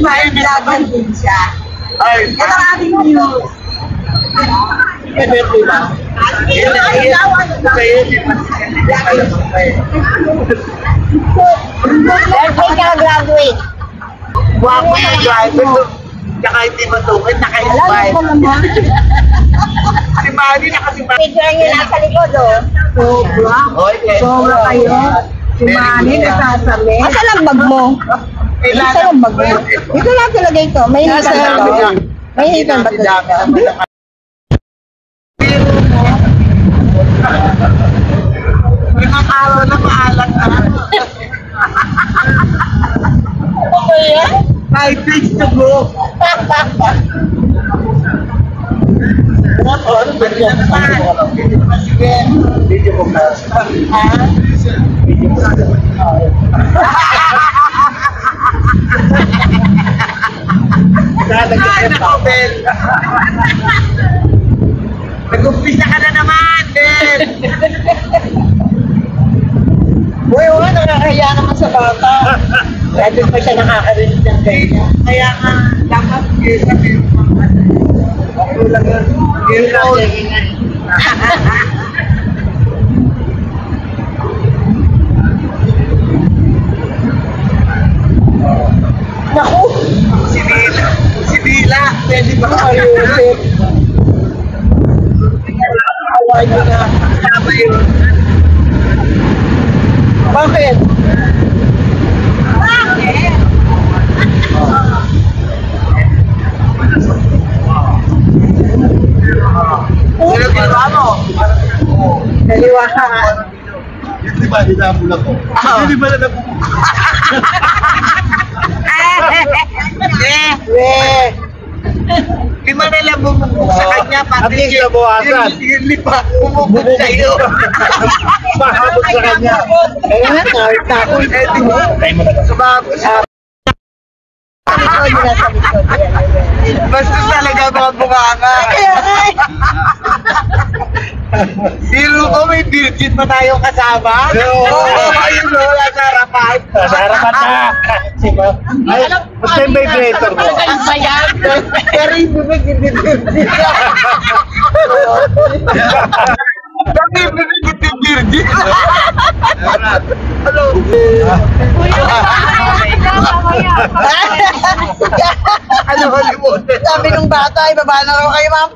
Vlog din siya. Ay, Ito ang ating news. may birthday ba? Birthday ka graduate. Guwapo yung driver. Tsaka hindi matungkit, naka-invite. Si Manny nakasimanay. Picture nyo nasa likod, oh. Sobra. Sobra kayo. Si Manny nasasabi. Asa lang bag mo? Asa lang bag mo? Dito lang talaga ito. May hitan ba ito? May hitan ba ito? Limang araw na maalat na. Ano yan? 5 days to go. Sige. Video ko na. Video ko na. Ay, nako, Ben. Nag-umpisa ka na naman, Ben. Uy, nakakahiya naman sa bata. Dati pa siya nakakarinig ng ganyan. Kaya nga, dapat sabi mo. Ako lang yun. Yun lang. Naku! Si Bila, pwede ba ayusin? Away ko na. Tama yun. Bakit? Ano ginawa mo? Naliwa ka nga. Di ba, hinapula ko? Hindi ba na nabubuka? Di ba nila bumubog sa kanya? At least nabuhasan. Yung lipa, bumubog sa'yo. Mahabot sa kanya. Kaya nga, takot. Tayo mo na kasi. Sumabos. Likod nila sa likod. Basta talaga mga bunganga. Kaya nga. Biro ko may virgin pa tayong kasama. Oo. Ayun o, nasa harapan. Sa harapan na. Sige. Ay, basta yung vibrator mo. Pero yung bibig hindi virgin. Bakit yung bibig hindi virgin? Hello. Ano halimutin? Sabi nung bata, ibaba na raw kayo, ma'am.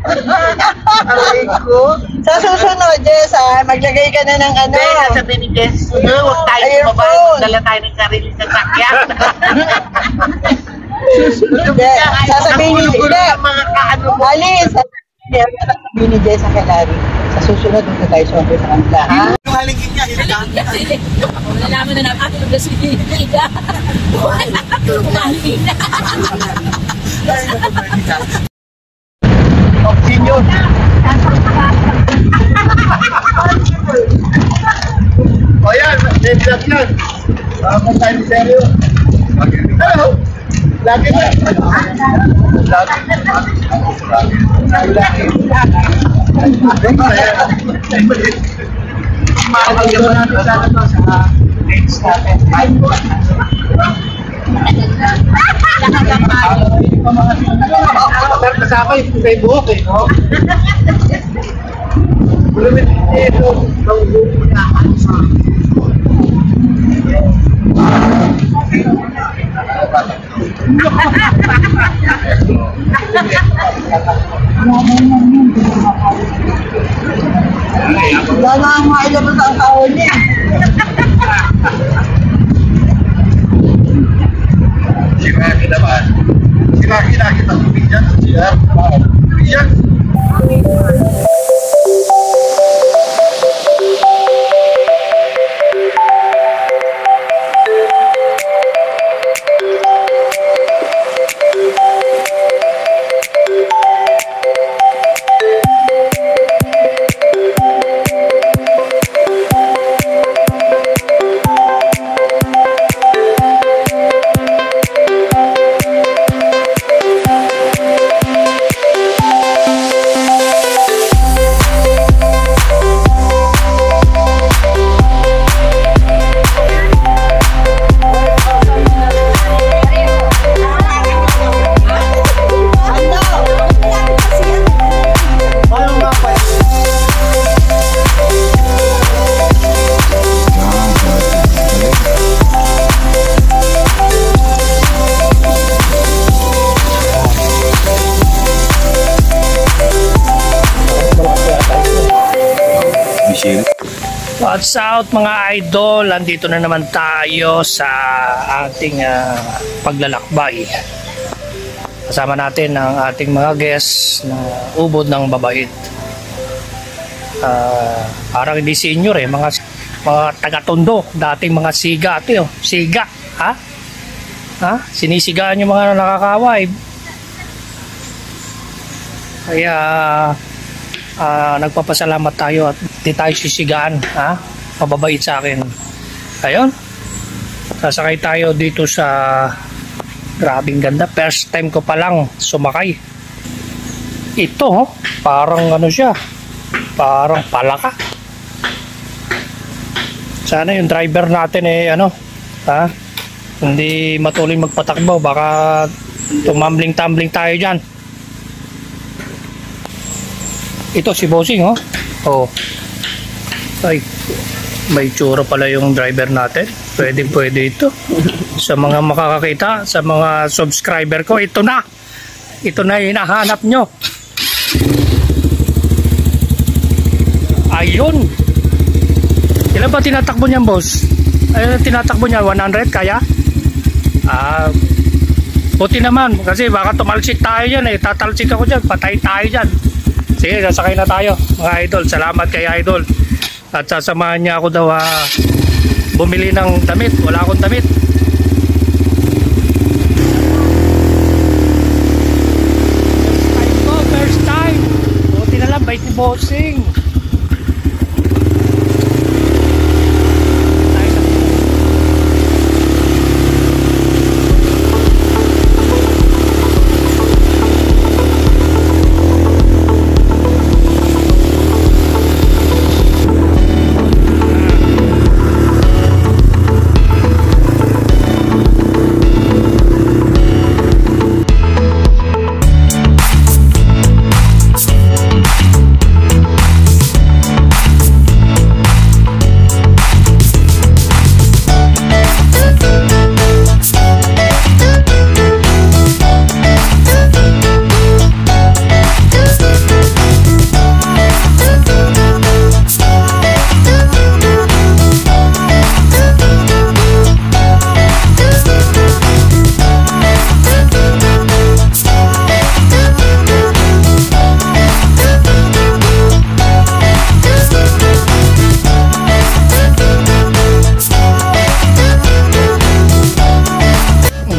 Aray ko. Sa susunod, Jess, maglagay ka na ng ano. Hindi, sabi ni Jess, huwag tayo bumaba, dala tayo ng sarili sa sakyan. Sasabihin ni Jess, mga kaano mo. alis. Sasabihin ni Jess sa Kalari. Sa susunod, dito tayo siyempre sa kanila, ha? Yung halingin niya, hilang. Nalaman na natin ang gasolina. Oxygen yun. O yan, may vlog yan. Kung tayo ni seryo. Hello. Lagi na. Lagi. Makakagyan mo natin sana to sa page natin. Kasama yung may buhok eh, no? Bulumit ito. Ang buhok na. Wala na ang mga ilabas ang taon niya. Sinaki naman. Sinaki na kita bibigyan. Bibigyan. What's out mga idol? Andito na naman tayo sa ating paglalakbay. Kasama natin ang ating mga guests na ubod ng babait. Parang hindi senior mga taga-tondo, dating mga siga ate siga, ha? Sinisigaan yung mga nakakaway. Kaya nagpapasalamat tayo at di tayo sisigaan, ha? Mababait sa akin. Ayun, sasakay tayo dito sa grabing ganda. First time ko pa lang sumakay. Ito parang ano siya, parang palaka. Sana yung driver natin hindi matuloy magpatakbo, baka tumambling-tumbling tayo dyan. Ito si Bossing ay may tsura pala yung driver natin. Pwede ito. Sa mga makakakita, sa mga subscriber ko, ito na hinahanap nyo. Ayun. Ilan ba tinatakbo niyan, boss? Ayun, tinatakbo niya 100 kaya? Buti naman kasi baka tumalsik tayo dyan tatalsik ako dyan, patay tayo dyan. Sige, sasakay na tayo mga idol. Salamat kay idol. At sasamahan niya ako daw bumili ng damit. Wala akong damit. First time. Buti na lang, bait ni Bossing.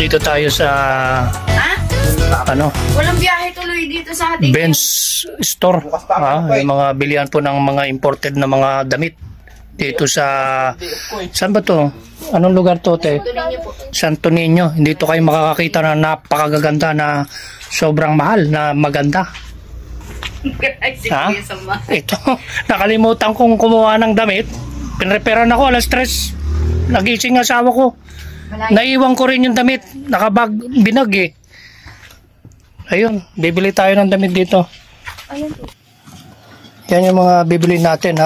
Dito tayo sa walang biyahe tuloy dito sa ating Benz store, yung mga bilihan po ng mga imported na mga damit dito sa saan ba to? Anong lugar to, te? Santo Niño. Dito kayo makakakita na napakaganda na sobrang mahal na maganda. Ito, nakalimutan kong kumuha ng damit. Pinreparan ako alas 3. Nagising asawa ko. Naiwan ko rin yung damit, nakabag, binag Ayun, bibili tayo ng damit dito. Yan yung mga bibili natin,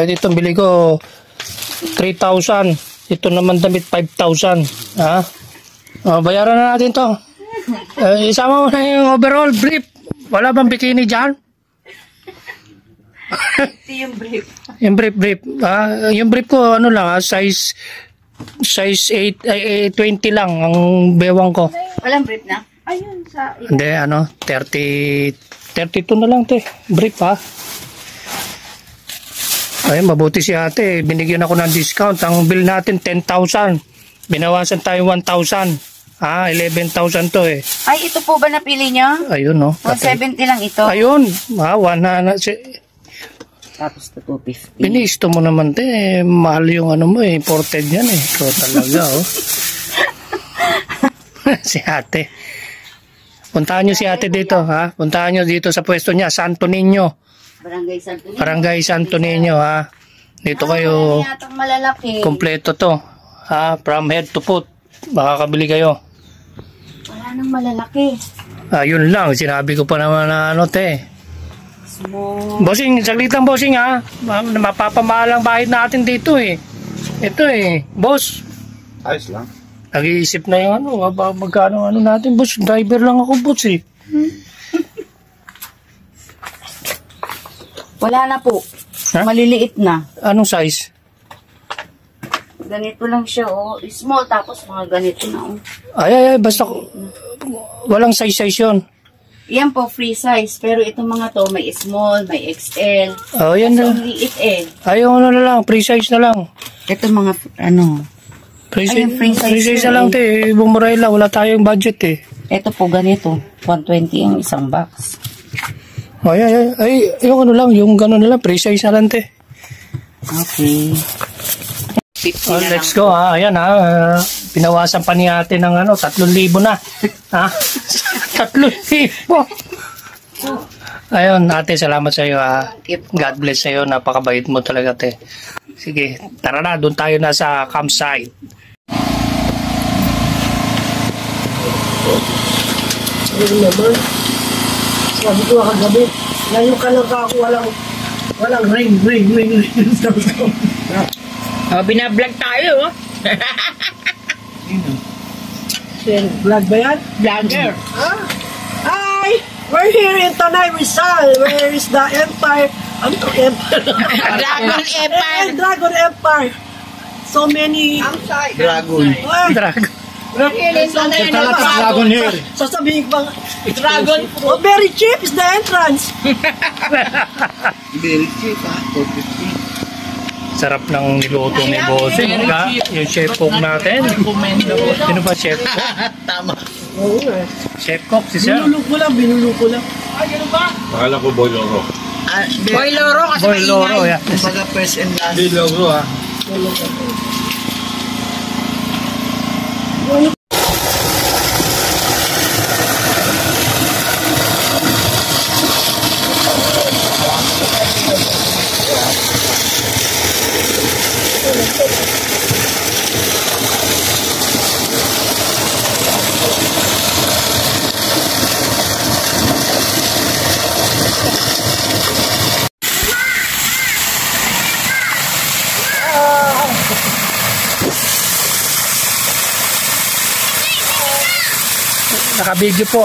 itong bili ko 3,000. Ito naman damit 5,000, bayaran na natin to. Isama mo na yung overall brief. Wala bang bikini dyan? Ito yung brief. Yung brief. Yung brief ko size 20 lang ang bewang ko. Walang brief na? Ayun sa... Hindi, 32 na lang, te. Brief, Ayun, mabuti si ate. Binigyan ako ng discount. Ang bill natin, 10,000. Binawasan tayo 1,000. 11,000 to Ay, ito po ba napili niya? Ayun, 170 lang ito. Ayun, Tapos ito 250. Pinisto mo naman, te. Mahal yung imported yan, Ito talaga, Si ate. Puntahan nyo si ate dito, Puntahan nyo dito sa pwesto niya, Santo Niño. Barangay Santo Niño, Dito kayo. Malalaki. Kompleto to, from head to foot. Makakabili kayo. Wala nang malalaki. Yun lang, sinabi ko pa naman na te. Small. Bossing, saglit lang, Bossing, mapapamahal ang bahid natin dito, Ito, boss. Ayos lang. Nag-iisip na yung magkano natin, boss. Driver lang ako, boss, Wala na po. Ha? Maliliit na. Anong size? Ganito lang siya, oh. Small, tapos mga ganito na, oh. Ay, basta walang size yun. Yan po, free size. Pero itong mga to, may small, may XL. Oh, yan So, na. ang liit eh. Ayaw na lang, free size na lang. Ito mga, ano, Free Ayun, free size na lang, te. Bumurayla, wala tayong budget, eh. ito po ganito. 120 ang isang box. Ay, yung ano lang, yung gano'n na lang, free size na lang, te. Okay. 50 Oh, na let's lang. go, ha. Ayan, ha. Pinawasan pa ni ate ng 3,000 na. Ha? 3,000. Ayun, ate, salamat sa iyo, ha. God bless sa iyo. Napakabait mo talaga, te. Sige, tara na. Doon tayo na sa campsite. Ano naman? Sabi ko kagabi, ngayon ka lang ako walang ring. Binablog tayo, oh. Vlog ba yan? Vlogger. Hi! We're here in Tanay Rizal. Where is the Empire? Ano to? Empire? Dragon Empire. Dragon Empire. So many... Dragon. Drag. Dragon here. Sasabihin ko bang... Dragon. Oh, very cheap is the entrance. Very cheap, ha? 450. Sarap ng niluto ni Bossing, ha? Yung chef cook natin. Sino ba chef cook? Tama. Oo nga. Chef cook, si Sir. Binulok ko lang. Akala ko boy loro. Boy Loro kasi Boy Loro, maingay. yeah. Kumbaga first and last. Hindi loro ha. Naka-video po.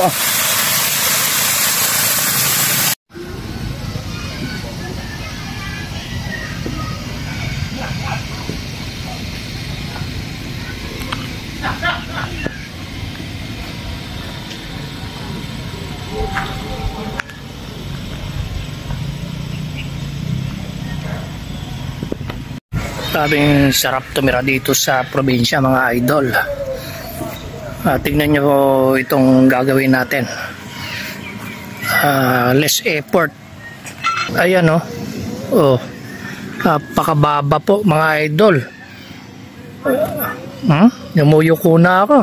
Sabing sarap tumira dito sa probinsya, mga idol. Tignan nyo itong gagawin natin. Less effort. Ayan, oh. Oh. Napakababa po, mga idol. Namuyuko na ako.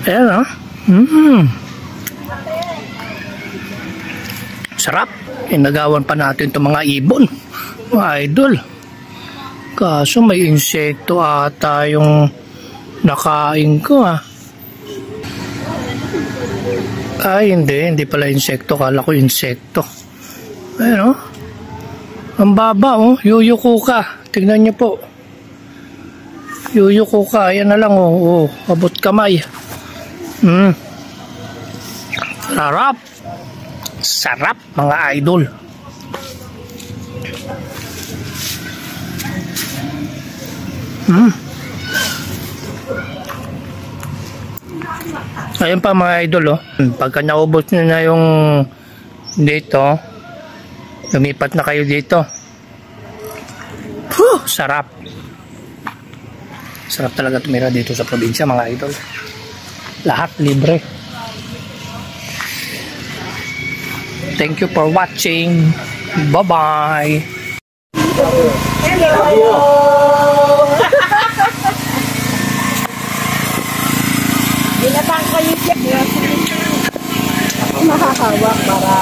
Ayan, oh. Sarap. Inagawan pa natin itong mga ibon, mga idol. Kaso may insekto ata yung nakain ko, ha. Ay, hindi pala insekto. Kala ko insekto. Ayun, oh. Ang baba, oh. Yuyuko ka. Tignan nyo po. Yuyuko ka. Ayan na lang, oh. Abot kamay. Sarap. Sarap, mga idol. Ayun pa, mga idol, oh. Pagka naubos nyo na yung dito, lumipat na kayo dito. Sarap. Sarap talaga tumira dito sa probinsya, mga idol. Lahat libre. Thank you for watching. Bye-bye. Binatang ko yung siya. Nakakawak para...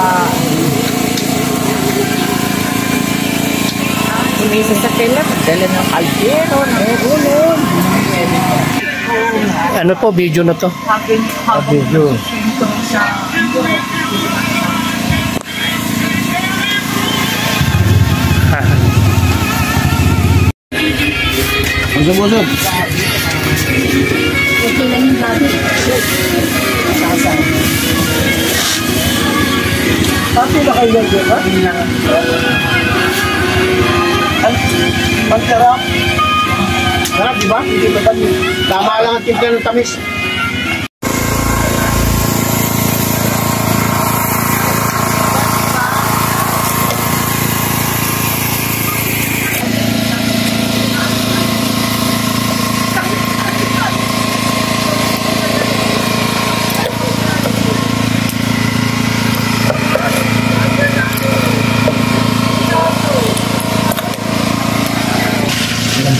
Umisa sa kailan. Dala ng kaldero. Nangulon. Ano po, video na to? Video. Busog. Okay lang yung babi. Pati na kayo yan, di ba? Ang sarap. Sarap, di ba? Hindi madami. Tama lang ang timpla ng tamis.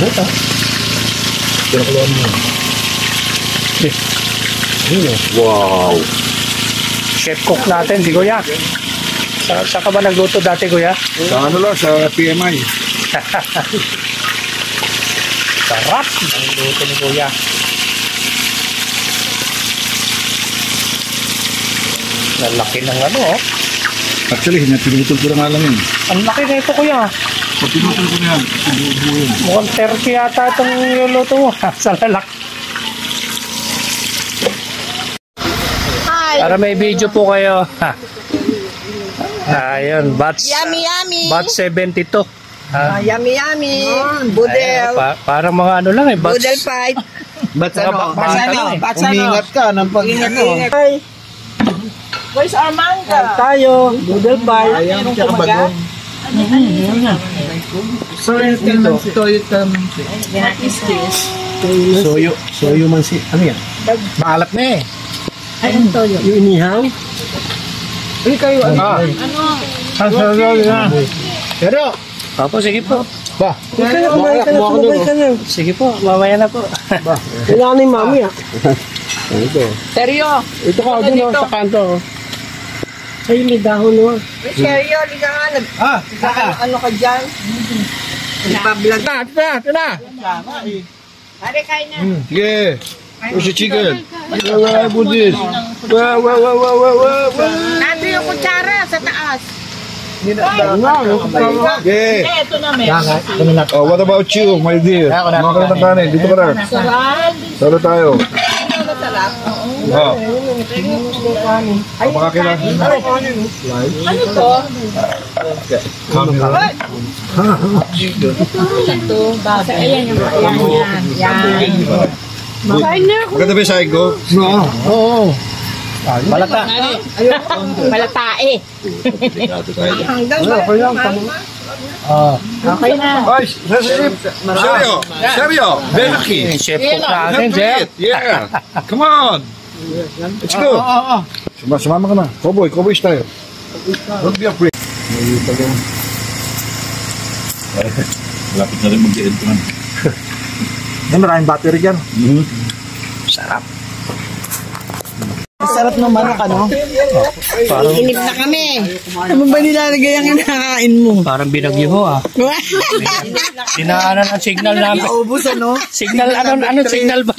Buta. Pinakuloan mo. Wow. Chef cook natin, si Kuya. Sa ka ba nagluto dati, Kuya? Sa ano lang, sa PMI. Sarap ng luto ni Kuya. Lalaki ng ano, oh. Actually, pinutol ko na nga lang yun. Ang laki na ito, Kuya. Pag pinutol ko na yan, ibuubo yun. Mukhang 30 yata itong luto mo. Sa lalak. Hi. Para may video po kayo. Ayun, batch, Yummy, yummy. batch 72. Yummy, yummy. Budel. Parang mga ano lang eh. Batch, Budel fight. batch ano? Umingat ka ng pag Hi. Where's Armando? tayo. Budel pie. Ayan, tsaka bagong. Soyo mansi. Ano yan? Maalat na eh. Yung inihaw? Hindi kayo ano? Pero, Opo, sige po. ba? Kayo kumain ka na, sumabay ka na. Sige po, mamaya na po. Kailangan ni mami ah. Seryo. Ito ka doon sa kanto. Ay, may dahon mo. Seryo, liga nga. Ano ka dyan? Nagpa-vlog. Ito na. Pare, kain na. Sige. Where's the chicken? Wala po din. Nandito yung kutsara sa taas. Okay. Ito na, may. Oh, what about you, my dear? Mga ka ng kanin, dito ka na. Salo tayo. Oh. Ay, makakila. Ano to? Ayan yung yan. Maganda ba yung sahig ko? Oo. Balata. Malatae. Okay na. Ay, seryo. Seryo. Benaki. Yung chef cook natin, Chef. Yeah. Come on. Let's go. Sumama ka na. Cowboy tayo. Don't be afraid. Lapit na rin mag-end ko na. Maraming battery dyan. Sarap. Sarap ng manok, ano? Parang, Inip na kami. Ano ba nilalagay ang kinakain mo? parang binagyo ho, ah. Dinaanan ang signal namin. Naubos, ano? Signal, ano signal ba?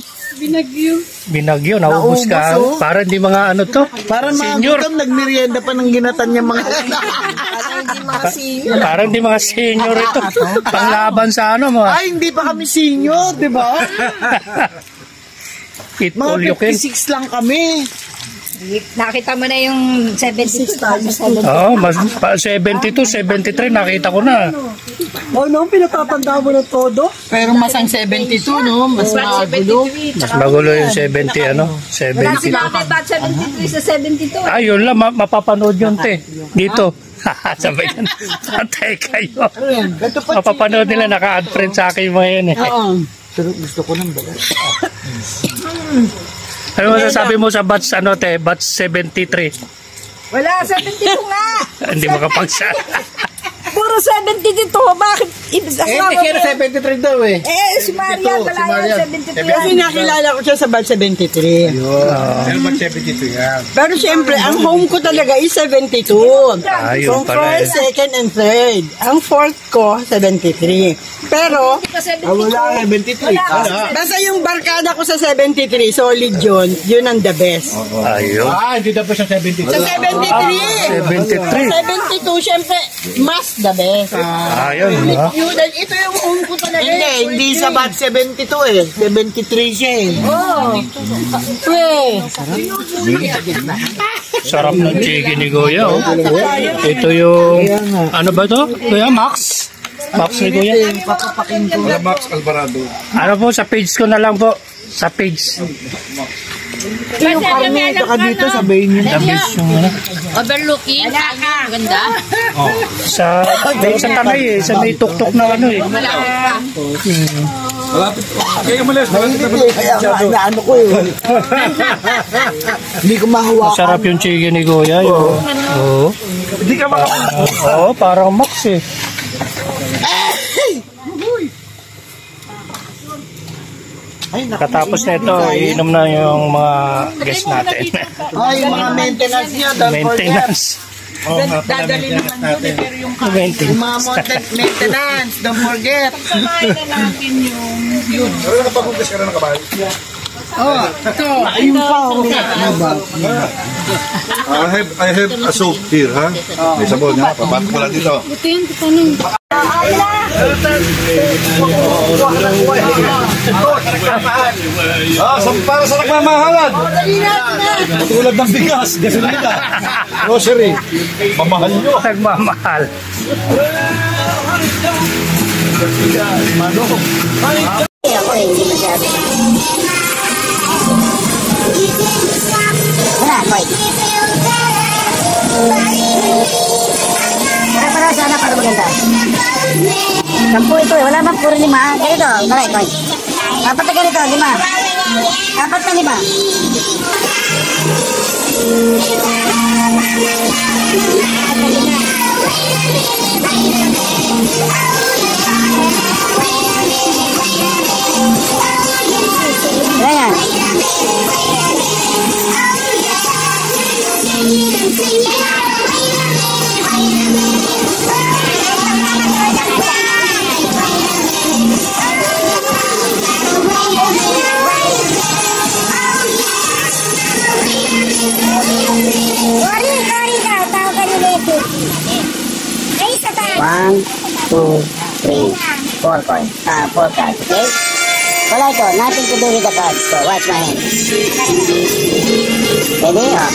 Binagyo, naubos ka. Naubos, oh. Parang di mga ano to. Para Senior. magutom, nagmerienda pa ng ginatan niya mga... Hindi mga senior. Parang di mga senior ito. Panglaban sa ano mo. Ay, hindi pa kami senior, di ba? Eat Mga all you can. 56 lang kami. Nakita mo na yung 76 tayo. Oo, mas 72, 73 nakita ko na. Oh, no, pinatatanda mo na todo. Pero mas ang 72, no? Mas magulo. Mas magulo yung 70 ano, 72. Batch 73 sa 72. Ayun lang, mapapanood yun te. Dito. Sabay yan. Patay kayo. Mapapanood nila, naka-add friend sa akin yung mga yan eh. Oo. Pero gusto ko ng balat. Ano masasabi mo sa batch ano te, batch 73? Wala, 72 nga. Hindi makapagsa. Puro 72. Bakit? Pero 73 daw eh. Si Maria pala yung 72 Kasi yan. nakilala ko siya sa batch 73. Pero mag 72 yan. Pero siyempre, ang home ko talaga is 72. Ayun From pala eh. first, second, and third. Ang fourth ko, 73. Pero, Wala, 73. basta yung barkada ko sa 73, solid yun. Yun ang the best. Ayun. Hindi dapat siya 73. Sa 73! 73. 72, siyempre, mas the best. Ayun. Ha? Yun, ito yung home ko talaga. Hindi sa batch 72 eh. 73 siya eh. Oh. Sarap ng chicken ni Kuya, oh. Ito yung, ano ba to? Kuya, Max? Max ni Kuya? Wala Max Alvarado. Ano po, sa page ko na lang po. Sa page. Yung karne, saka dito sabihin niyo. The best yung ano. Overlooking. Ganda. Oh. Sa tanay eh. Sa may tuktok na ano eh. Malapit. Kaya umalis. Malapit na ba? Kaya ano ko yun. Hindi ko mahawa. Masarap yung chicken ni Kuya. Oo. Hindi ka makapunta. Oo, parang Max eh. Katapos nito, iinom na yung mga guests natin. Ay, mga maintenance niya, don't forget. Maintenance. Dadali naman yun, pero yung mga Maintenance. maintenance, don't forget. Samahin na natin yung yun. Pero nakapaghugas ka na ng kabayo. Oh, ito. Ayun pa, I have a soup here, ha? May sabon, ha? Papato ko lang dito. Para sa nagmamahalan. Tulad ng bigas, gasolina, grocery. Mamahal nyo. Nagmamahal. Para sana para maganda. 10 ito eh. Wala bang puro 5? Ganito. Maray, Koy. 4 na ganito. 5. 4 na 5. Ayan. One, two, three, 4 coins. 4 cards, okay? Wala ito. Nothing to do with the cards. So, watch my hand. Ready? Oh.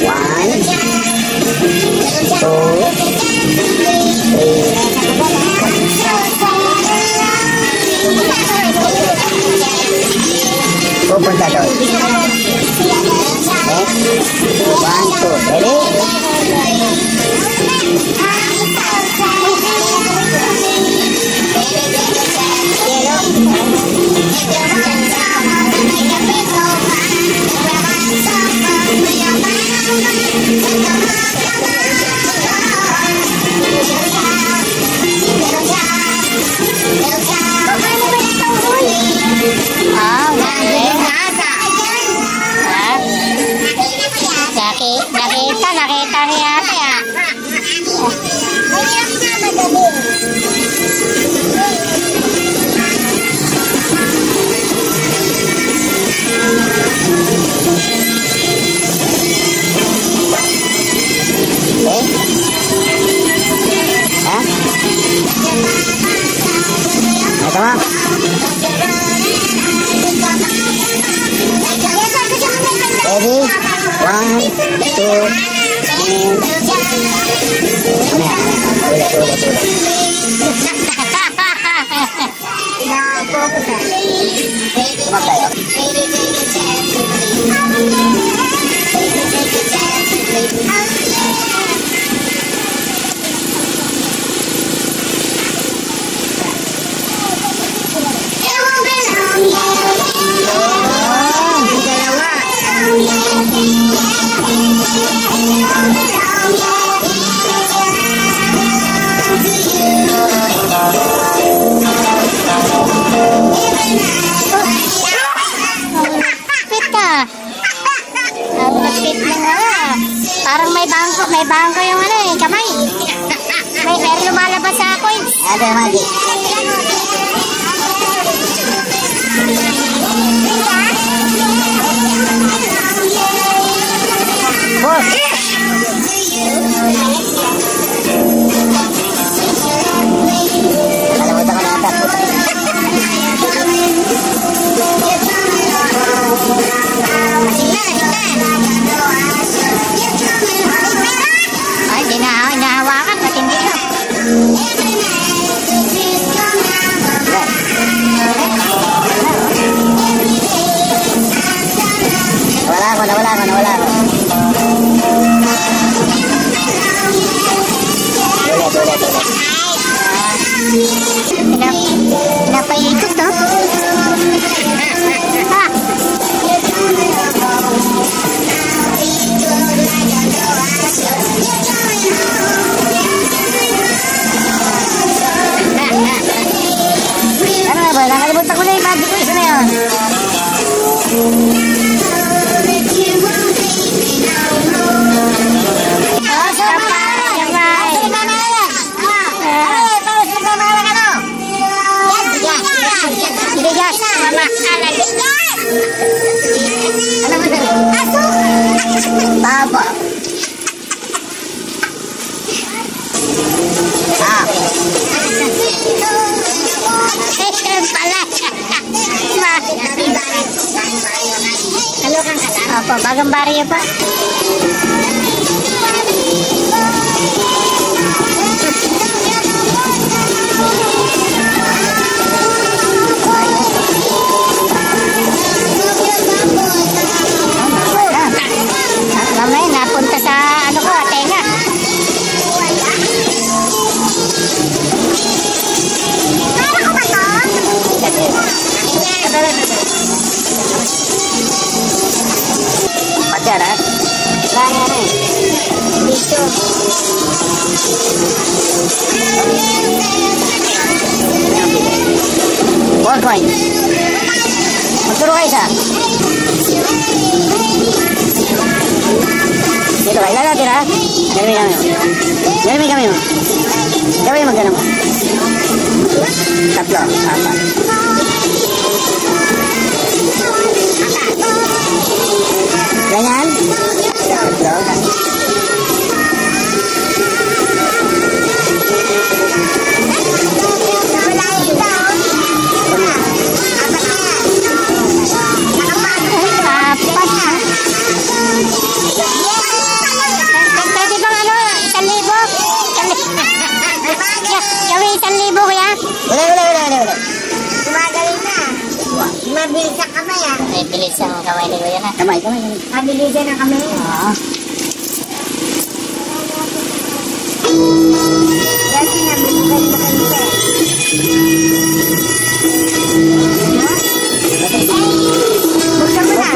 1, 2, 3. Pupunta doon. Okay? 1, 2. Ready? Nakita niya ate ah. Ito nga. Ready? 1, 2, Parang may bangko yung ano eh, kamay. Pero lumalabas sa coins. Ada magic. Nawala ko. Napaikot to. Ano nga ba? Nakalimutan ko na yung magic quiz na yun. Tapa. Apa bagang bari apa? Mamaya napunta sa ano ko, tenga. Pacar, ha? Dito. One coin. Magturo kayo sa? Dito kayo, lalatin ha? Galing kami mo. Gawin mo gano'n mo. Tatlo, apat. Ganyan? Tatlo. Mabilis ang kamay ah. Ay, bilis ang kamay ni Kuya na. Kamay. Mabilis ang kamay. Oo. Kasi nabilisan mo kanila. Buksan mo na.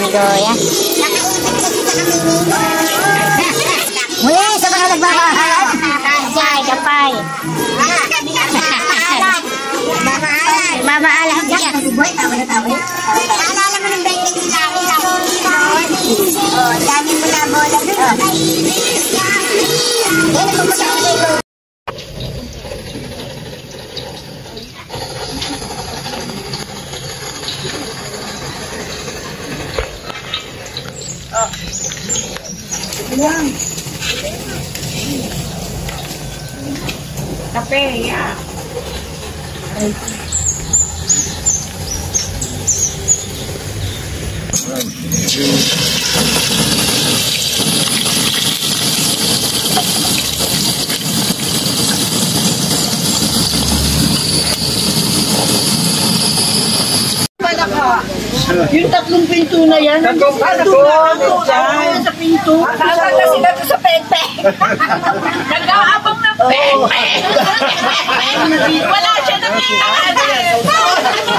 Kuya. Kuya, sa mga nagbabahalan. Kapay, kapay. Mamaalan ka. Naalala mo ng bending namin sa oh, dami mo na bola doon. Yan ang pupunta ko dito. Yan. Kape, ya. Yung tatlong pinto na yan. Tatlong sa pinto. Nakala na sila sa pepe. Nag-aabang ng pepe. Wala siya nakita.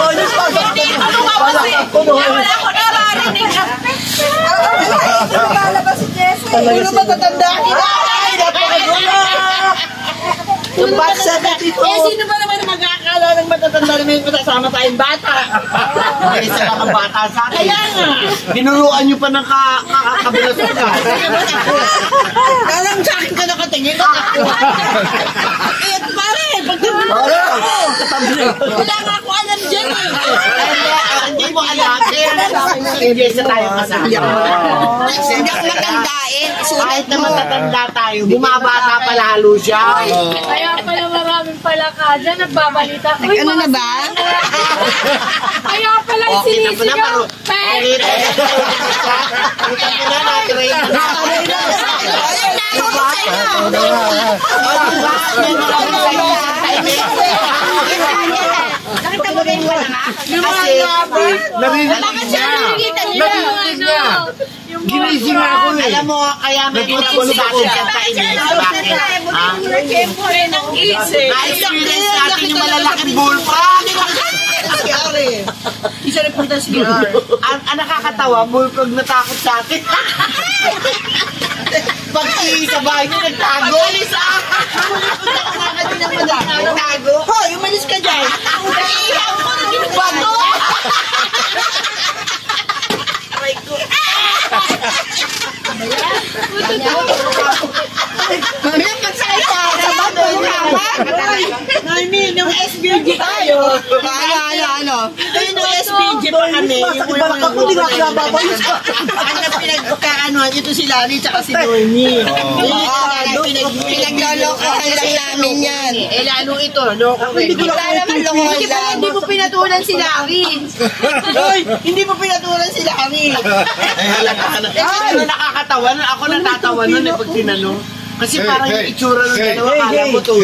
Hindi, ano nga ba siya? Wala ko nararinig. Lumalabas si Jesse. Ano ba tatanda? Ay, napakagulo. Yung baksa na dito. Eh, sino ba naman magkakala ng matatanda na may kasama tayong bata? May isa lang ang bata sa akin. Kaya nga. Binuruan nyo pa ng kabilasukan. Kalang sa akin ka nakatingin. Eh, pare, pagkabilang ko. Wala nga ako alam dyan. yan eh. Hindi mo alam. Hindi sa tayo kasama. Hindi ako matandain. Kahit na matatanda tayo, bumabata pa lalo siya. Kaya pala maraming palaka dyan, nagbabalita. Uy, Ano na ba? Kaya pala yung sinisigaw. Kita mo na natin. Ayun na ako sa inyo. Nakita mo rin wala na? Narinig niya. Narinig niya. Ginising ako eh. Alam mo, kaya may pinapulog ako sa kainin. Bakit? Na-experience natin yung malalaking bullfrog. Isa rin punta si R. Ang nakakatawa, bullfrog natakot sa akin. Pag sa bahay niya, nagtago. Nagtago. Hoy, umalis ka dyan. Bago. Mamaya magsalita. Sabag ko yung hawak. I mean, yung SBG tayo. Ano? Yung SBG pa kami. Ang pinagkakaanoan, ito si Lani tsaka si Noemi. Pinaglolokohan lang namin yan. Eh, lalo ito, loko rin. Hindi naman lokohan lang. Hindi mo pinatulan si Larry. Hoy, hindi mo pinatulan si Larry. Ay, halata. Pero nakakatawa nun. Ako natatawa nun pag tinanong. Kasi parang yung itsura ng dalawa, kala mo to.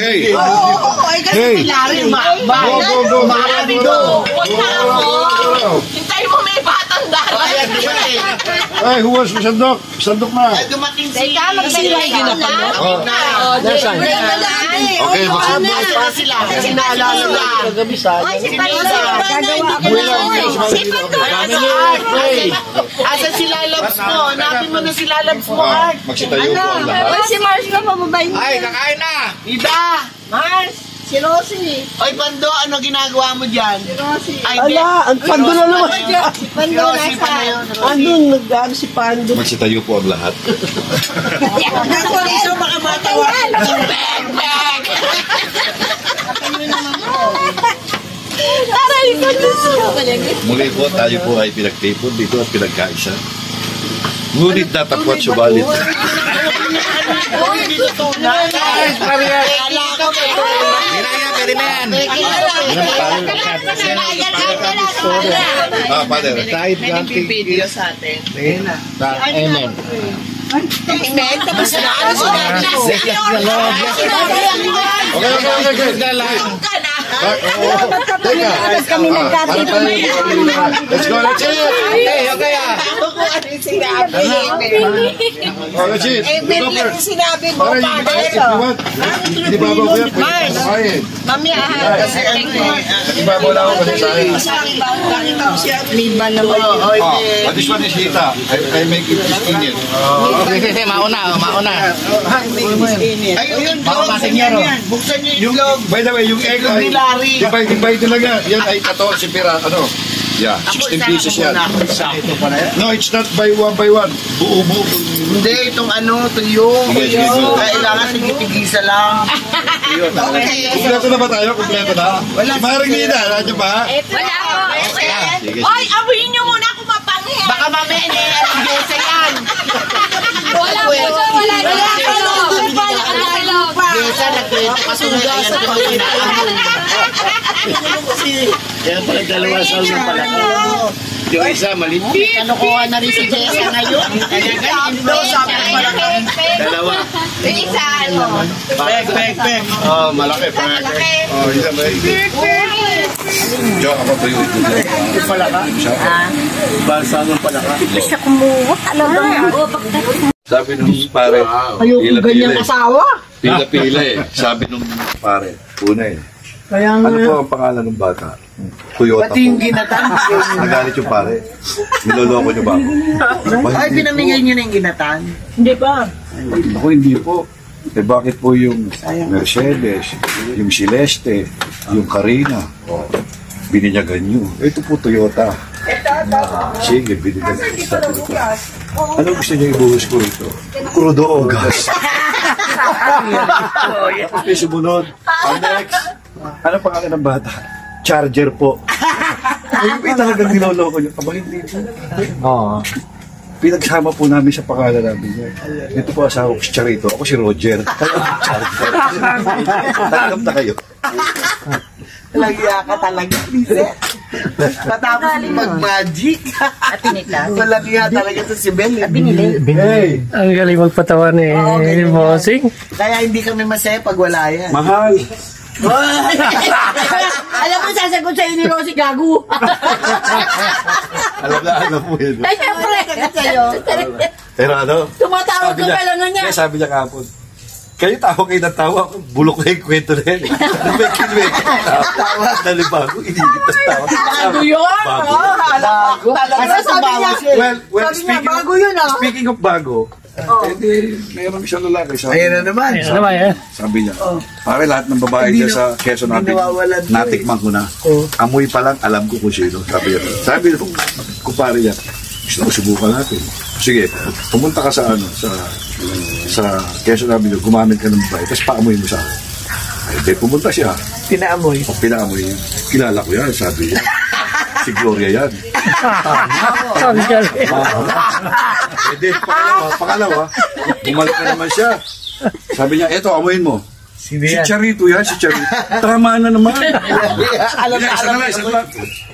Kasi si Larry, makarabido. Huwag na ako. Hintayin mo may batang dala. Ay, huwas mo sandok. Sandok na. Dumating si... Okay, Para sila. Kasi naalala lang. Asa sila labs mo? Hanapin mo na sila labs mo, Art. Magsitayo po ang lahat. Si Mars na mababay niya. Ay, kakain na! Ida! Mars, si Rosie. Oy, Pando, ano ginagawa mo dyan? Si Rosie. Ay, ang Pando na naman. Si Rosie pa na yun. Andun, nag-ano si Pando. Magsitayo po ang lahat. Iso baka matawa. Aray ko Muli po, tayo po ay pinagtipon dito at pinagkaisa. Ngunit natapwat subalit. Hindi totoo na. Kala ko Father. Video sa atin. Amen. Amen. Tapos na. Teka. Kami nagkatito. Let's go, let's eat. Hey, okay ah. Oh, let's eat. Go first. Sinabi mo, Para yung if you want. Hindi ba ba kuya? Pwede kumain. Mamaya, Kasi ano eh. Ibabaw lang ako kasi sa akin. liban naman. Oh, this one is hita. I make it Indian. Okay, mauna. Ay, yun, buksan niyo yung loob. By the way, yung egg ay divide talaga. Yan ay 14 pira. Ano? Yeah, 16 pieces yan. No, it's not by one. Buo-buo. Hindi, itong ano, tuyo. Sige. Kailangan tigit-tigisa lang. Okay. Kompleto na ba tayo? Kompleto na? Parang Nina, nandiyan ba? Wala ako. Sige. Oy, abuhin niyo muna kung mapanghi. Baka mamaya ang gesa yan. Wala po dyan, wala Gesa, nagkwento ka sunod. Ayan ito ang inaamon. Kaya pala dalawa sa ulo pala. Yung isa maliit. Nanukuha na rin si Gesa ngayon. Kaya ganito, sabi ko pala Dalawa. Yung isa, ano? Peg. Oh, malaki. Oh, isa ba? Joke ako po yung ito. Yung palaka. Balsa ng palaka. Siya kumuha. Alam mo. Sabi nung pare, Ayoko ganyan asawa. pila eh. Sabi nung pare, una eh. Kaya Ano po ang pangalan ng bata? Toyota po. Nagalit yung pare. Niloloko niyo ba ako? Ay, pinamigay niyo na yung ginatan. Ako hindi po. Eh bakit po yung Mercedes, yung Celeste, yung Carina, bininyagan nyo? Ito po Toyota. Sige, binigyan ko. Ano gusto niyo ibuhos ko rito? Crudo o gas? Tapos may sumunod. Next. Ano pangalan ng bata? Charger po. Ay, talagang niloloko niyo. Aba, hindi po. Oo. Pinagsama po namin sa pangalan namin niya. Ito po asawa ko si Charito. Ako si Roger. Tanggap na kayo. Lagya ka talaga, Lizette. Matapos mag-magic. Walang iya talaga to si Bel. Hey, Ang galing magpatawa ni Bossing. Kaya hindi kami masaya pag wala yan. mahal. Alam mo, sasagot sa'yo ni Rosie, gago. Alam mo yun. Ay, syempre. Sa'yo. Pero ano? Tumatawag ka pala na niya. Kaya sabi niya kahapon, kayo kayo ng tawa, bulok na yung kwento na yan. Lumeki. Tawa, nalibago, inigitas tawa. Bago yun. Bago. Talaga sa bago siya. Well, Sabi niya, bago yun ah. speaking of bago, hindi, mayroon siyang lalaki. Ayan na naman. Ano ba yan? Sabi niya, pare lahat ng babae dyan sa Quezon natin, natikman ko na. Amoy pa lang, alam ko kung sino. Sabi niya, kumpare niya, gusto ko subukan natin. Sige, pumunta ka sa Quezon natin, gumamit ka ng babae, tapos paamoy mo sa akin. Ay, di, pumunta siya. Pinaamoy. Pinaamoy niya. Kilala ko yan, sabi niya. Si Gloria yan. Ang galing. Pwede, pangalawa, bumalik na naman siya. Sabi niya, eto, amoyin mo. Si Charito yan, si Charito. Tama na naman. Alam na.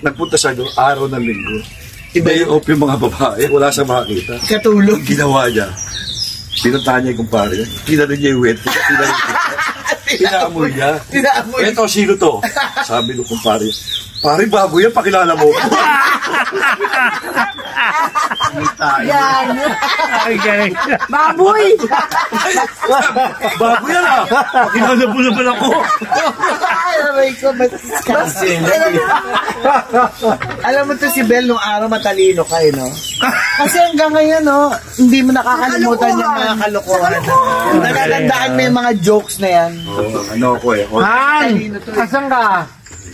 Nagpunta sa doon, araw ng linggo. Iba yung yung mga babae, wala sa makakita. Katulog. Ginawa niya. Pinuntahan niya yung kumpare niya. Kinano niya yung wet. Pinaamoy niya. Eto, sino to? Sabi ng kumpare, pare, bago yan, pakilala mo. Yan. Ang galing. Baboy. Bago yan ah. Pakilala mo naman ako. Aray ko, disgusting. Alam mo to si Bel, nung araw matalino ka no? Kasi hanggang ngayon, no, hindi mo nakakalimutan yung mga kalokohan. Natatandaan mo yung mga jokes na yan. Ano ako eh. Han! Asan ka?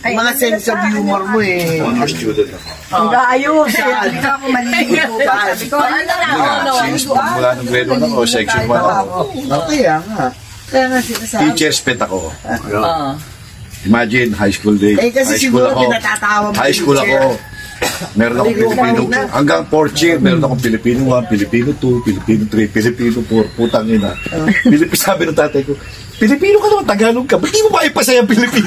Mga sense of humor mo eh. Honor student ako. Ang ayos. Hindi ka ako maliligo. Sabi ko, Mula nung grade 1 ako, section 1 ako. Kaya nga. Kaya nga sinasabi. Teacher's pet ako. Imagine, high school day. Eh kasi High school siguro ako. pinatatawa mo. High school ako. Meron akong Pilipino. Hanggang 4th year, meron akong Pilipino 1, Pilipino 2, Pilipino 3, Pilipino 4. Putang ina. Sabi ng tatay ko, Pilipino ka naman, Tagalog ka. Ba't di mo ba ipasaya ang Pilipino?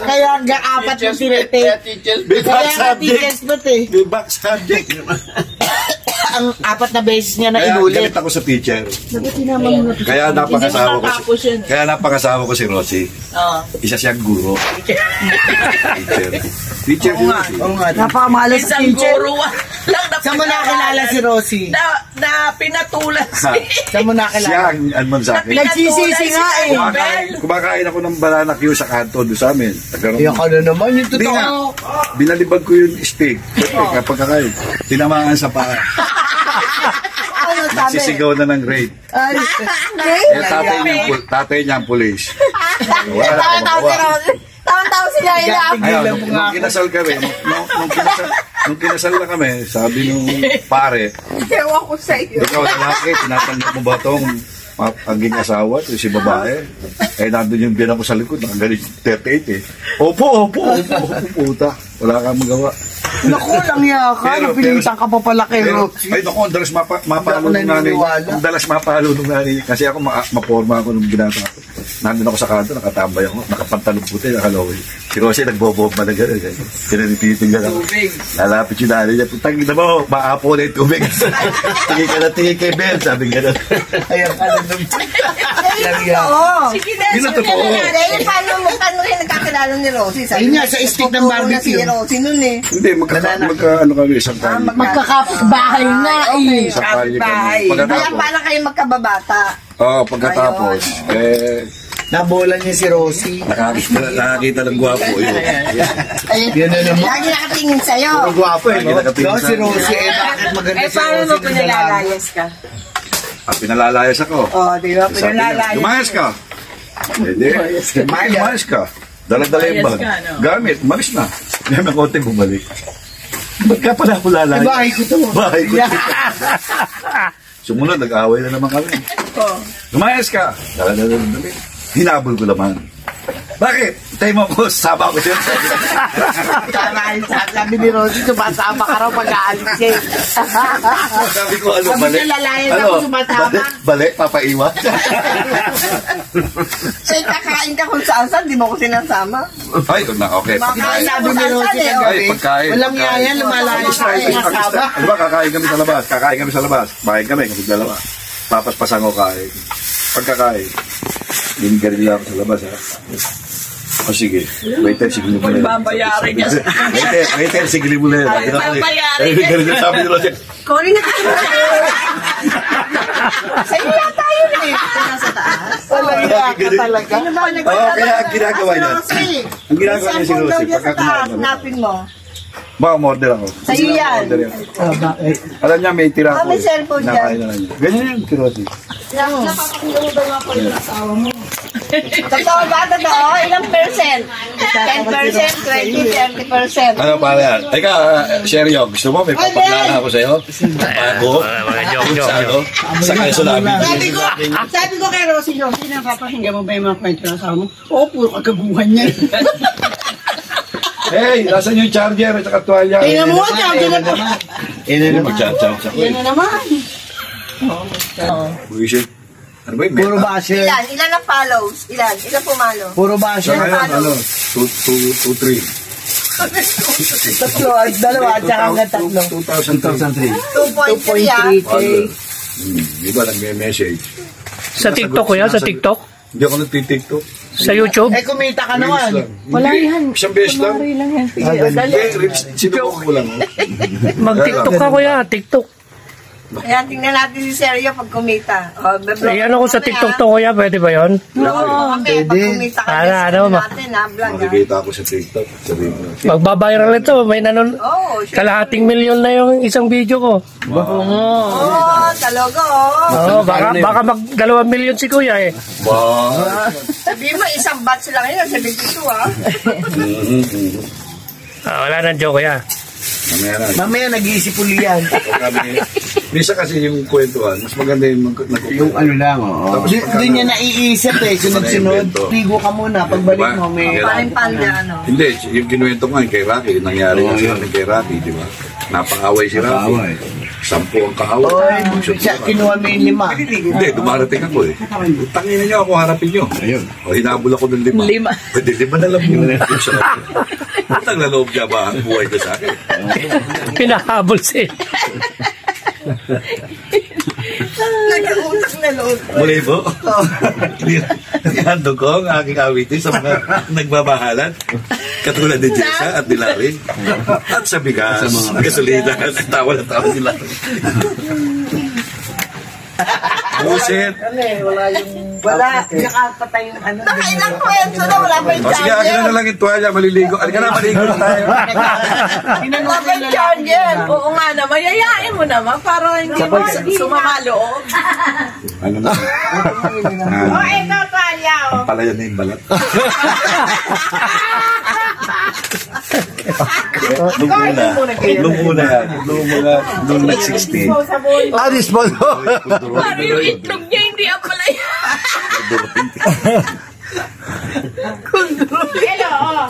Kaya hanggang 4 yung sinete. May back Kaya nga subject. teacher's pet eh. May back subject. Ang 4 na beses niya na Kaya inulit. galit ako sa teacher. Kaya napangasawa ko si Rosie. Isa siyang guro. Teacher. Teacher si Rosie. Oo nga. Napakamalas sa teacher. Saan mo nakilala si Rosie? Na pinatulan Saan mo nakilala? Siya ang anman sa akin. Nagsisisi nga eh. Kumakain ako ng banana Q sa kanto doon sa amin. Iyak ka na naman. Yung Hindi nga. totoo. Binalibag ko yung steak. Kapag kakain, tinamaan sa paa. ano sabi? Nagsisigaw na ng rape. Eh, tatay niya ang pulis. Wala na akong magawa. Tawa-tawa sila ilaap. Ayun, nung kinasal kami, nung kinasal na kami, sabi nung pare, Ewan ko sa iyo. ikaw lalaki, tinatanggap mo ba itong aging asawa, ito si babae? Eh, nandun yung biyan ako sa likod, nakagalit 38 eh. Opo, puta. Wala kang magawa. Naku, lang yaka. Napilitan ka pa pala kay Rosie. Ay, naku, ang dalas mapalo nung nanay. Ang dalas mapalo nung nanay. Kasi ako, maporma ako nung ginata ako. Nandun ako sa kanto, nakatambay ako, nakapantalong puti, nakalawin. Si Rosie, nagbobomba na gano'n. Pinanipitin ako. Lalapit yung nanay niya, putang ina mo, maapo na yung tubig. Tingin kay Ben, sabi gano'n. Ayan ka na nung... Yun ang totoo. Paano rin nagkakilala ni Rosie? Ayun nga, sa stick ng barbecue. Si Rosie nun eh. Hindi, ano kami, isang kami. Magkakapit-bahay nga eh. Isang kami kami. Kaya Pagkatapos, paano kayo magkababata? pagkatapos, Nabola niya si Rosie. nakakita ng gwapo. Yun na naman. Lagi nakatingin sa'yo. Ang gwapo eh, no? No, si Rosie, eh, bakit maganda si Rosie? Paano mo pinalalayas ka? Pinalalayas ako. Di ba? Sabi niya, lumayas ka. Hindi. Lumayas ka. Dala-dala yung bag. Gamit, malis na. Ngayon ng konti bumalik. Ba't ka pala ako lalayas? Bahay ko to. Bahay ko to. Sumunod, nag-away na naman kami. Lumayas ka. Dala-dala yung damit. Hinabol ko naman. Bakit? Hintay mo ko, sama ko siya. Sabi ni Rosie, sumasama ka raw pag-aalis siya. Sabi ko, ano, Sabi balik? niya, lalayan ako sumasama. Balik, papaiwan. Say, kakain ka kung saan-saan, di mo ko sinasama. Ay, okay. Makain Sabi ni Rosie Ay, kagabi, pagkain. walang yaya, lumalayas na sumasama. Ano ba, kakain kami sa labas. Kakain kami sa labas. Bahain kami, kapag dalawa. Papaspasan ko kain. Pagkakain, binigyan nila ako sa labas, ha? O sige, waiter, sige mo na. Babayarin niya. Waiter, sige mo na. Babayarin niya. Sabi nila siya. Kori na ka. Sa'yo yata yun eh. Nasa taas. Walang yaya ka talaga. Ano ba Oo, kaya ang ginagawa niya. Ang ginagawa niya si Rosie, pagka kumain mo. Hanapin mo. Ba, umorder ako. Sa'yo yan. Umorder yan. Alam niya, may tira Ah, ako. may cellphone dyan. Nakain na lang niya. Ganyan yun, si Rosie. Totoo ba? Totoo? Ilang percent? 10%, 20%, 30%. Ano pala yan? Teka, Sherio, gusto mo? May papaglala ako sa'yo? Pago? Joke. Sa kaso namin. Sabi ko kay Rosie, napapakinggan mo ba yung mga kwento na sa mo? Oo, puro kagaguhan niya. Hey, nasan yung charger at saka tuwalya? Tingnan mo, charger na po. Ina na mag-charge. Yan na naman. Buisit. Ano ba yung Puro meta? basher. Ilan ang follows? Ilan pumalo? Puro Sa basher. ngayon, ano? 2, 3. Tatlo, dalawa, at saka hanggang tatlo. 2003. 2.3 ah. 2.3K. Di ba nagme-message? Sa TikTok ko yan, sa TikTok? Hindi ako nagtitiktok. Sa YouTube? Eh, kumita ka naman. Wala yan. Isang beses lang. Hindi, sinubukan ko lang. Mag-TikTok ka kuya, TikTok. Ayan, tingnan natin si Sergio pag kumita. Ayan ako sa TikTok to kuya, pwede ba yun? Oo, pag kumita ka. Ano ba? natin ha, vlog ha. Makikita ako sa TikTok. Sabihin ko. Magbabiral ito, may Oo, kalahating milyon na yung isang video ko. Oo, talaga oh. Oo, baka mag 2 milyon si kuya eh. Wow. Sabihin mo, isang batch lang yun, 72 ha. Wala nang joke kuya. Mamaya na. Mamaya nag-iisip uli yan. Minsan kasi yung kwentuhan, mas maganda yung Yung ano lang, oo. Tapos Hindi niya naiisip eh, sunod-sunod. Ligo ka muna, pagbalik mo may... Paling-panda ano. Hindi, yung kinuwento ko nga kay Rocky, yung nangyari nga sa akin kay Rocky, di ba? Napang-away si Rocky. 10 ang kahaway. Siya, kinuha mo yung 5. Hindi, dumarating ako eh. Tangina niyo ako, harapin niyo. Ayun. O, hinabol ako ng 5. Pwede 5 na lang yun. Ang laloob niya ba ang buhay ko sa akin? Pinahabol si. Nagkautang na loob. Muli po? Nihando ko ang aking awitin sa mga nagbabahalan. Katulad ni Jessa at ni Larry. At sa bigas, gasolina, tawa na tawa nila. Buset. Wala, nakapatay yung ano. Nakailang kwento na, wala pa yung O sige, akin na lang yung tuwalya, maliligo. Alika na, maligo na tayo. Wala pa yung charger. Oo nga naman, yayain mo naman para hindi mo sumama loob. Ano na? O, ito, Palya. Ang palayan na yung balat. Nung una yan. Nung nag-16. Parang yung itlog niya hindi ang palaya.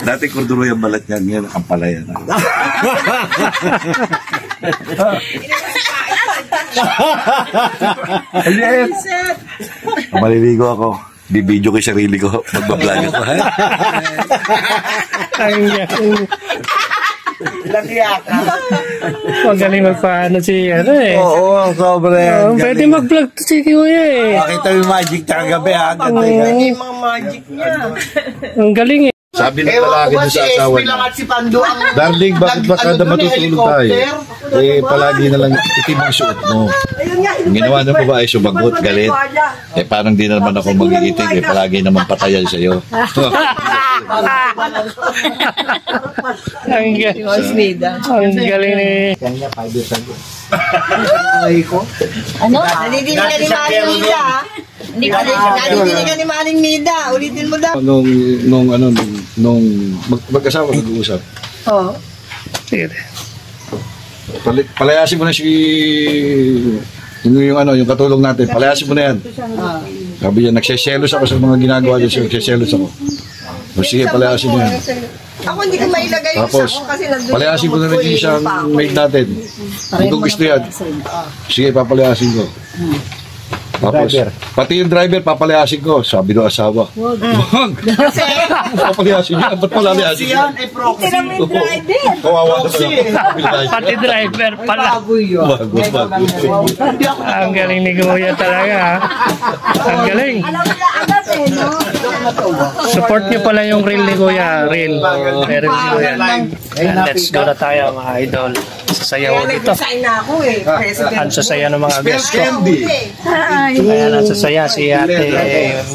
Dati kurduro yung balat niya, ngayon ang palayan. Maliligo ako. Bibidyo ko yung sarili ko. Magbablog ako. Magaling magpaano si ano eh. Oo, sobra yan. Pwede mag-vlog to si kuya eh. Makita yung magic tsaka gabi ha. Ganda Yung mga magic niya. Ang galing eh. Sabi ng Ewan lalaki ko ba doon si sa asawa SP lang niya, at si Pando ang... Darling, bakit ba kada matutulog tayo? Eh, palagi na lang itim ang suot mo. Ang ginawa ng babae, sumagot, galit. Eh, parang di na naman ako mag-iitim. Eh, palagi naman patayan sa'yo. Ang galing. Ang galing eh. Ano? Nadidinig ka ni Maring Mida, ha? Nadidinig ka ni Maring Mida. Ulitin mo daw. Nung mag-asawa, nag-uusap. Oo. Sige. Palayasin mo na si... Yung katulong natin, palayasin mo na yan. Sabi niya, nagseselos ako sa mga ginagawa niya, nagseselos ako. Sige, palayasin mo yan. Ako hindi ko mailagay yung Tapos, sako kasi nandun palayasin ko na rin yung isang maid natin. Hindi ko gusto yan. Sige, papalayasin ko. Tapos, pati yung driver, papalayasin ko. Sabi ng asawa. Wag. Papalayasin niya. Ba't palalayasin niya? Yan ay proxy. Kawawa na pala. Pati driver pala. Bago. Ang galing ni Kuya talaga, ha? Ang galing. Alam mo na agad eh, no? Support niyo pala yung reel ni Kuya. Reel. Reel ni Kuya. Let's go na tayo, mga idol. Sasayaw dito. Nag-design na ako eh. Ang sasaya ng mga guests ko. Hi. Ayan, ang sasaya si Ate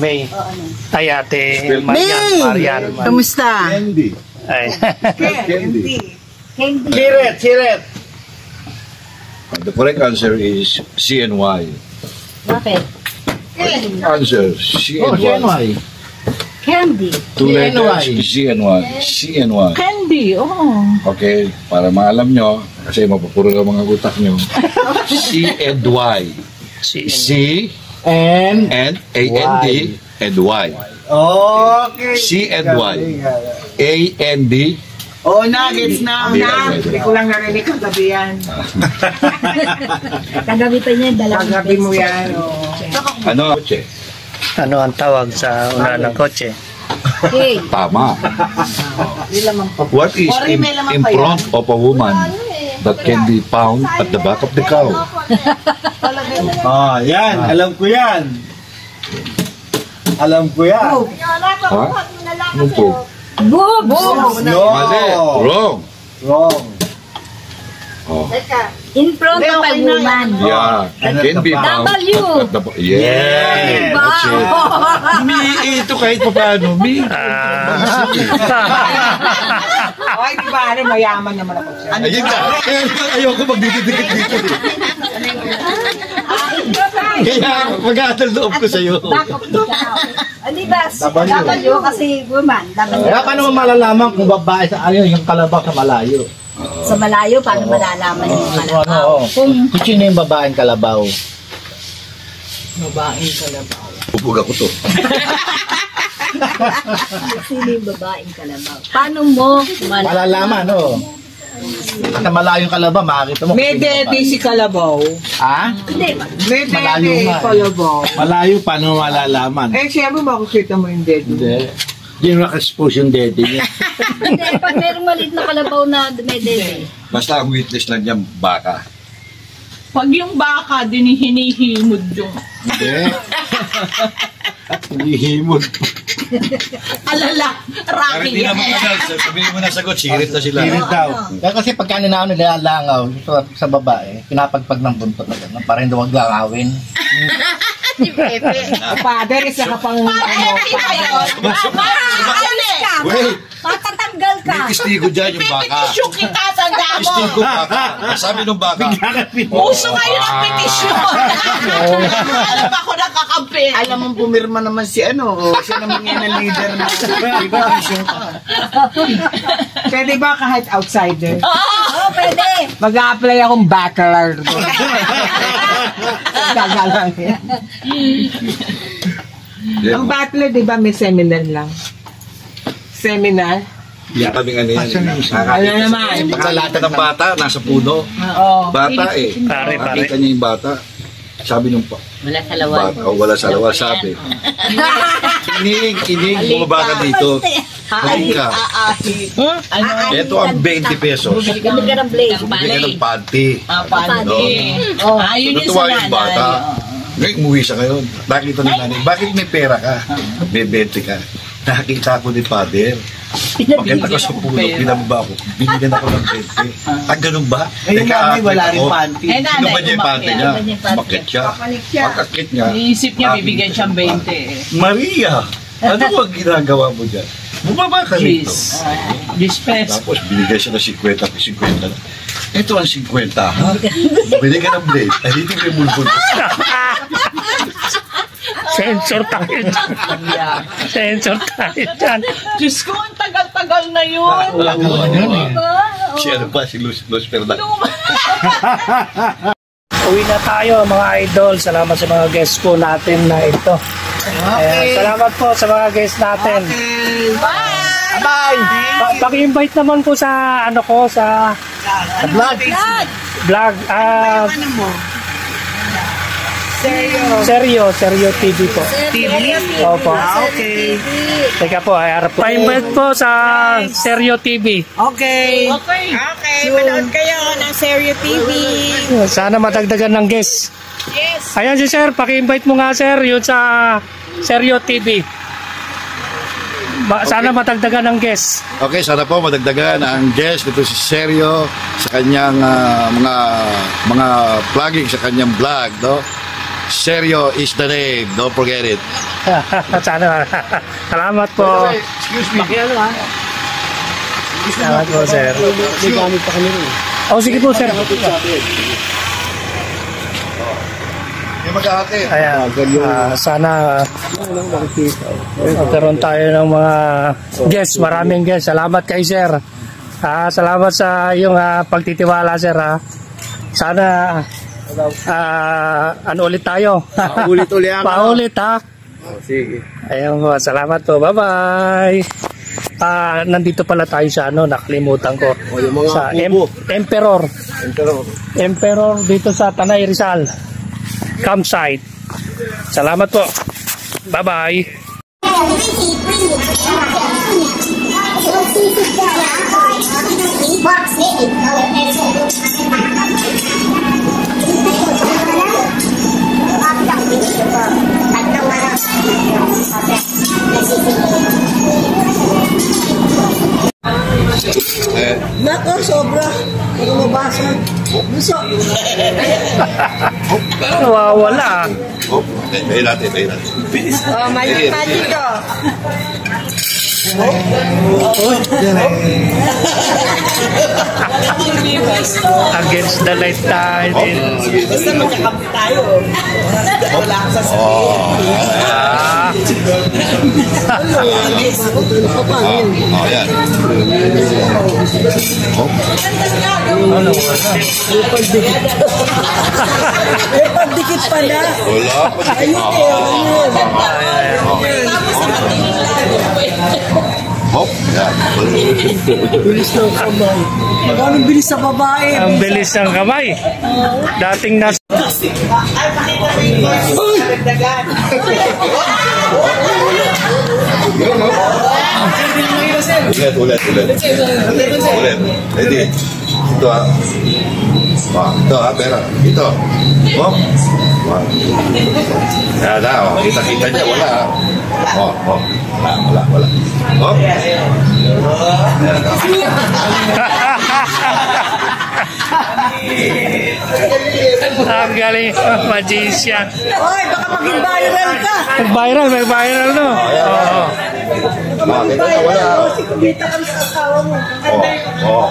May. Ay, Ate Marian. Kamusta? Candy. Ay. Candy. Siret. The correct answer is CNY. Bakit? Answer, CNY. Candy. Two letters, CNY. CNY. Candy, oh. Okay, para maalam nyo, kasi mapupuro ang mga utak nyo. CNY. C And and A-N-D and Y. Okay. C-N-Y. A-N-D. Oh, nuggets na. Hindi ko lang narinig kagabi yan. Kagabi pa niya, dalawang Kagabi mo yan, oh. Ano? Ano ang tawag sa una ng kotse? Okay. Tama. What is in front of a woman that can be found at the back of the cow? yan, alam ko yan. Alam ko yan. Ha? Ano po? Boobs! No. Mali. Wrong. Wrong. Oh. In front of a woman. Yeah. Can be found W. at the back. Yeah. That's it. Mi, ito kahit pa paano. Mi. Ay, di ba, ano, mayaman naman ako siya. Ayun ka. Ayoko magdidikit dito. Kaya mag-aatal loob ko sa'yo. Back of the cow. Hindi ba? W kasi woman. Kaya paano mo malalaman kung babae sa ayun, yung kalabaw sa malayo? Sa malayo, paano malalaman yung kalabaw? Kung sino yung babaeng kalabaw? Babaeng kalabaw. Bubog ako to. Sino yung babaeng kalabaw? Paano mo Malalaman, no? Sa malayong kalabaw, makakita mo. May dede si kalabaw. Ha? Hindi. May Malayo dede nga eh. kalabaw. Malayo, paano mo malalaman? Eh, siyempre makikita mo yung dede. Hindi. Hindi mo naka-expose yung dede niya. Hindi, pag merong maliit na kalabaw na dumedede. Basta ang witness lang niya, baka. Pag yung baka, din hinihimod yung... Hindi. Hinihimod. Alala, Pero hindi naman kanal. Sabihin mo na sagot, sirit na sila. Sirit daw. Kaya kasi pagka ninao nilalangaw sa babae, pinapagpag ng buntot na gano'n, para hindi huwag langawin. Father, isa ka pang ano. Wait, Matatanggal ka. may istigo dyan yung baka. Petisyon kita, tanda mo. Istigo baka. Sabi nung baka. Uso ngayon ang petisyon. Alam ako nakakampi. Alam mo, pumirma naman si ano. Siya naman yan ang leader na. Diba? Pwede ba kahit outsider? Oo, pwede. Mag-a-apply akong bachelor. Gagalang yan. Ang bachelor, di ba, may seminar lang? Seminar? Yan kaming ano yan. Ano naman? Pagkalata ng bata, nasa puno. Oo. Bata eh. Pare. Nakita niya yung bata. Sabi nung Wala sa lawan. bata, wala sa lawa, sabi. Ining, bumaba ka dito. Balik ka. Ito ang 20 pesos. Gamit ka ng blade. Bumili ka ng panty. Pwede. Oh. Ayun yung Natuwa sa yung bata. Ngayon, umuwi siya ngayon. Nakita ni nanay, bakit may pera ka? May 20 ka. Nakita ko ni father. Pagkita ko sa puno, pinababa ko. Binigyan ako ng 20. Ah, ganun ba? Eh, yung nanay, wala rin panty. Eh, Sino nanay, ba niya yung panty niya? Makit siya. siya. Pagkakit niya. Iisip niya, bibigyan siyang 20 eh. Maria! Ano bang ginagawa mo dyan? Bumaba ka rito. Jeez pesos. Tapos binigay siya ng 50 na. Ito ang 50, ha? Binigyan ng blade. Ay, hindi may mulbul. Sensor tayo dyan. Sensor tayo dyan. Diyos ko, ang tagal-tagal na yun. Wala ka naman yun eh. Si ano pa, si Luz Fernandez. Uwi na tayo mga idol. Salamat sa mga guests po natin na ito. Ayan, salamat po sa mga guests natin. Bye! Paki-invite naman po sa ano ko sa vlog. Seryo TV po. Opo. Okay. Teka po, harap po. Pa-invite po sa Seryo TV. Okay. Manood kayo ng Seryo TV. Sana matagdagan ng guests. Yes. Ayan si sir, paki-invite mo nga sir yun sa Seryo TV. Sana matagdagan ng guests. Okay, sana po madagdagan ang guest nito si Seryo sa kanyang mga vlogging sa kanyang vlog, no? Seryo is the name, don't forget it. Sana. Salamat po. Excuse me. Salamat po sir. May gamit pa kami rin. Oh, sige po sir. Yung mag-aate. Ayan, sana magkaroon tayo ng mga guests, maraming guests. Salamat kay sir. Salamat sa iyong pagtitiwala sir. Sana ano ulit tayo? Ulit-ulit ako. Paulit ha. Sige. Ayan po, salamat po. Bye-bye. Nandito pala tayo sa nakalimutan ko. Yung mga Sa Emperor dito sa Tanay Rizal campsite. Salamat po. Bye-bye. Nako, sobra. Hindi mabasa. Gusto. Nawawala. Bayin natin. Oh, may dito. Against the light tayo din. Basta magkakampi tayo. Wala akong sasabihin. Yan. Pagdikit pala. Wala. Ayun Hop. Yan. Bilis ng kamay. Magkano bilis sa babae? Ang bilis ng kamay. Dating nasa... Ay, pakita rin mo. Dagdagan. Ulit. Ready? Ito ha. Ito ha, pera. Ito. Hop. Yan na, kita-kita niya. Wala ha. Wala. Hop. Ang galing. Magician. Oy, baka maging viral ka. May viral no? Oo. Kita niya, wala ha. Kasi kumita kami sa asawa mo. Oh.